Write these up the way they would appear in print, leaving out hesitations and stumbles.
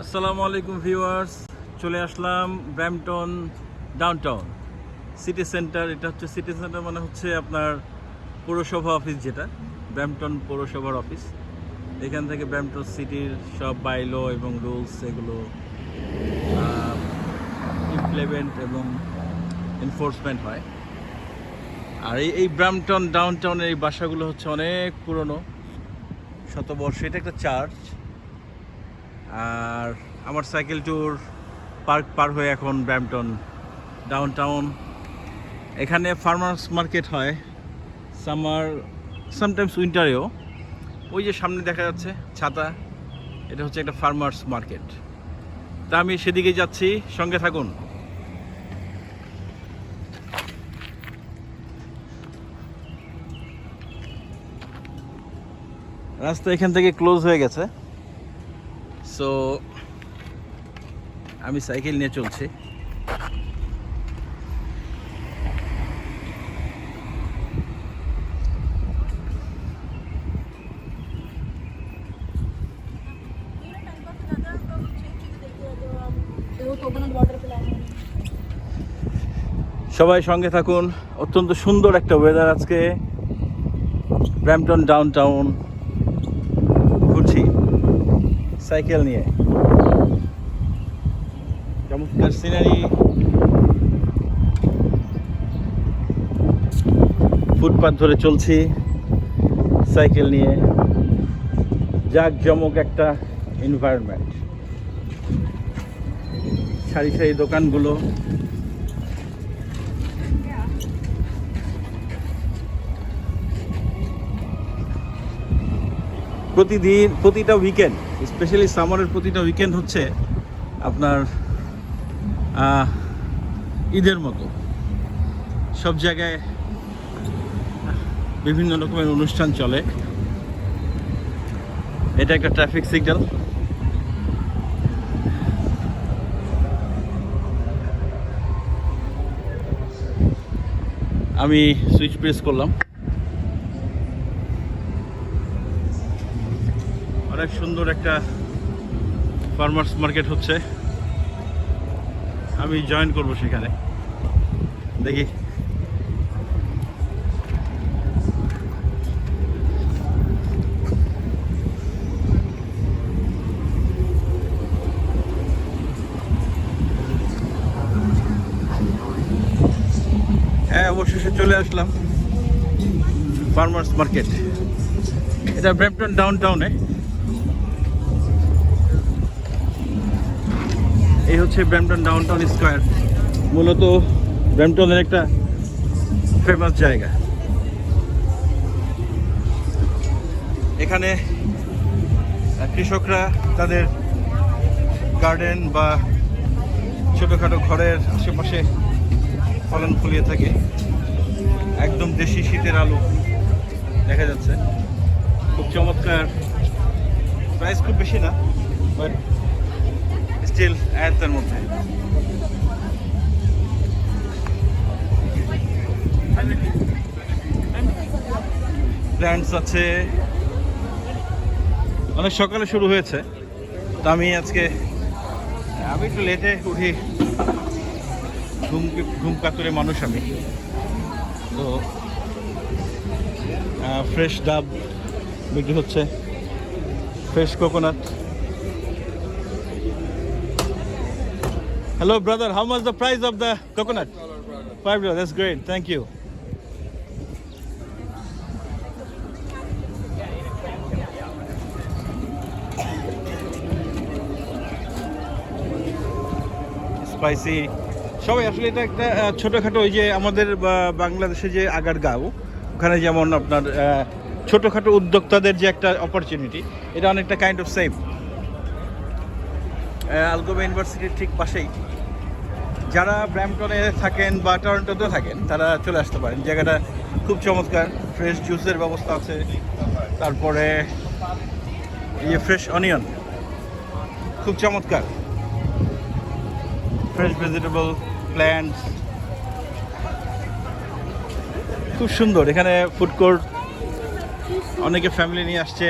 আসসালামু আলাইকুম ভিউয়ার্স, চলে আসলাম ব্র্যাম্পটন ডাউনটাউন সিটি সেন্টার। এটা হচ্ছে সিটি সেন্টার মানে হচ্ছে আপনার পৌরসভা অফিস, যেটা ব্র্যাম্পটন পৌরসভার অফিস। এখান থেকে ব্র্যাম্পটন সিটির সব বাইলো এবং রুলস এগুলো ইমপ্লিমেন্ট এবং এনফোর্সমেন্ট হয়। আর এই ব্র্যাম্পটন ডাউনটাউনের এই বাসাগুলো হচ্ছে অনেক পুরনো, শতবর্ষ। এটা একটা চার্চ। আর আমার সাইকেল ট্যুর পার্ক পার হয়ে এখন ব্র্যাম্পটন ডাউনটাউন। এখানে ফার্মার্স মার্কেট হয় সামটাইমস উইন্টারেও। ওই যে সামনে দেখা যাচ্ছে ছাতা, এটা হচ্ছে একটা ফার্মার্স মার্কেট। তা আমি সেদিকে যাচ্ছি, সঙ্গে থাকুন। রাস্তা এখান থেকে ক্লোজ হয়ে গেছে, সো আমি সাইকেল নিয়ে চলছি। সবাই সঙ্গে থাকুন। অত্যন্ত সুন্দর একটা ওয়েদার আজকে। ব্র্যাম্পটন ডাউনটাউন ঘুরছি সাইকেল নিয়ে, চমৎকার সিনারি। ফুটপাথ ধরে চলছি সাইকেল নিয়ে। জাঁকজমক একটা এনভায়রনমেন্ট, সারি সারি দোকানগুলো। প্রতিটা উইকেন্ড, স্পেশালি সামারের প্রতিটা উইকেন্ড হচ্ছে আপনার ঈদের মতো। সব জায়গায় বিভিন্ন রকমের অনুষ্ঠান চলে। এটা একটা ট্রাফিক সিগন্যাল। আমি সুইচ প্রেস করলাম। অনেক সুন্দর একটা ফার্মার্স মার্কেট হচ্ছে, আমি জয়েন করব সেখানে। দেখি হ্যাঁ, অবশেষে চলে আসলাম ফার্মার্স মার্কেট। এটা ব্র্যাম্পটন ডাউনটাউনে। এই হচ্ছে ব্র্যাম্পটন ডাউনটাউন স্কোয়ার, মূলত ব্র্যাম্পটনের একটা ফেমাস জায়গা। এখানে কৃষকরা তাদের গার্ডেন বা ছোটোখাটো ঘরের আশেপাশে ফলন ফলিয়ে থাকে। একদম দেশি শীতের আলু দেখা যাচ্ছে, খুব চমৎকার। প্রাইস খুব বেশি না, বাট স্টিল আয়ত্তের মধ্যে। প্ল্যান্টস আছে। অনেক সকালে শুরু হয়েছে, তো আমি একটু লেটে উঠি, ঘুম কাতুরে মানুষ আমি। তো ফ্রেশ ডাব বিক্রি হচ্ছে, fresh coconut. Hello brother, how much the price of the coconut? $5. That's great, thank you. Spicy সবাই। আসলে এটা একটা ছোটোখাটো, ওই যে আমাদের বাংলাদেশে যে আগারগাঁও, ওখানে যেমন আপনার ছোটোখাটো উদ্যোক্তাদের যে একটা অপরচুনিটি, এটা অনেকটা কাইন্ড অফ সেম। আলগোবা ইউনিভার্সিটির ঠিক পাশেই। যারা ব্র্যাম্পটনে থাকেন বা টরন্টোতে থাকেন, তারা চলে আসতে পারেন। জায়গাটা খুব চমৎকার। ফ্রেশ জুসের ব্যবস্থা আছে, তারপরে এই ফ্রেশ অনিয়ন খুব চমৎকার। ফ্রেশ ভেজিটেবল, প্ল্যান্টস খুব সুন্দর। এখানে ফুড কোর্ট, অনেকে ফ্যামিলি নিয়ে আসছে।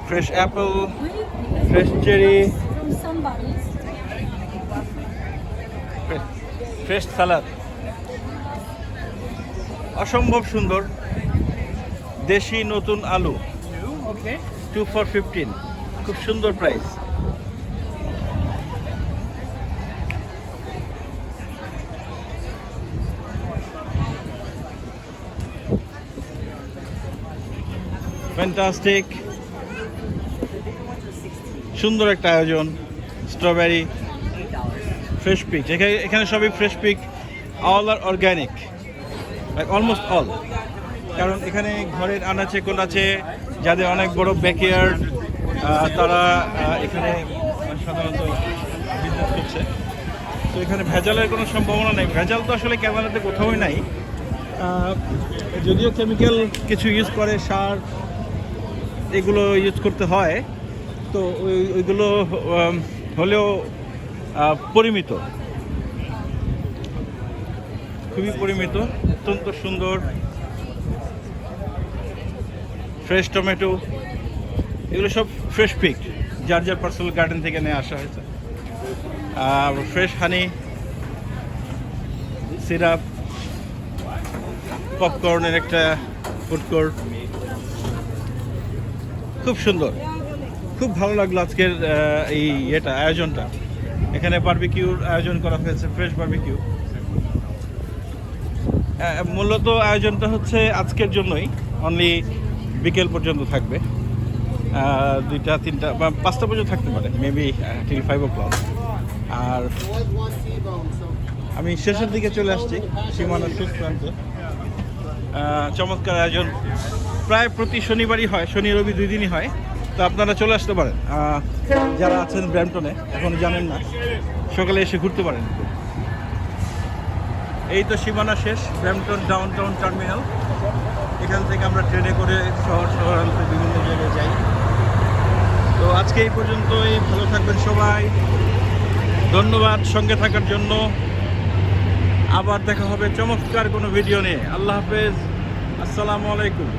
Fresh apple, fresh cherry, from somebody. Fresh salad, অসম্ভব সুন্দর। দেশি নতুন আলু, Okay. 2 for 15, খুব সুন্দর প্রাইস। ফ্যান্টাস্টিক, সুন্দর একটা আয়োজন। স্ট্রবেরি, ফ্রেশ পিক, এখানে সবই ফ্রেশ পিক, অল আর অর্গ্যানিক, অলমোস্ট অল। কারণ এখানে ঘরের আনাচে কোনাচে যাদের অনেক বড় ব্যাকইয়ার্ড, তারা এখানে সাধারণত বিজনেস করছে। তো এখানে ভেজালের কোনো সম্ভাবনা নেই। ভেজাল তো আসলে ক্যামেরাতে কোথাওই নাই, যদিও কেমিক্যাল কিছু ইউজ করে, সার এগুলো ইউজ করতে হয়, তো ওইগুলো হলেও পরিমিত, খুবই পরিমিত, অত্যন্ত সুন্দর। ফ্রেশ টমেটো, এগুলো সব ফ্রেশ পিক, যার যার পার্সোনাল গার্ডেন থেকে নিয়ে আসা হয়েছে। ফ্রেশ হানি, সিরাপ, পপকর্নের একটা ফুড কোর্ট, খুব সুন্দর। খুব ভালো লাগলো আজকের এই আয়োজনটা। এখানে বারবিকিউর আয়োজন করা হয়েছে, ফ্রেশ বারবিকিউ। মূলত আয়োজনটা হচ্ছে আজকের জন্যই, অনলি বিকেল পর্যন্ত থাকবে, 2টা 3টা বা 5টা পর্যন্ত থাকতে পারে, মেবি till 5 o'clock। আর আমি শেষের দিকে চলে আসছি, সীমানার শেষ প্রান্তে। চমৎকার আয়োজন, প্রায় প্রতি শনিবারই হয়, শনি রবি 2 দিনই হয়। তো আপনারা চলে আসতে পারেন, যারা আছেন ব্র্যাম্পটনে, এখনও জানেন না, সকালে এসে ঘুরতে পারেন। এই তো সীমানা শেষ, ব্র্যাম্পটন ডাউনটাউন টার্মিনাল। এখান থেকে আমরা ট্রেনে করে শহরাঞ্চলে বিভিন্ন জায়গায় যাই। তো আজকে এই পর্যন্তই, ভালো থাকবেন সবাই, ধন্যবাদ সঙ্গে থাকার জন্য। আবার দেখা হবে চমৎকার কোনো ভিডিও নিয়ে। আল্লাহ হাফেজ, আসসালামু আলাইকুম।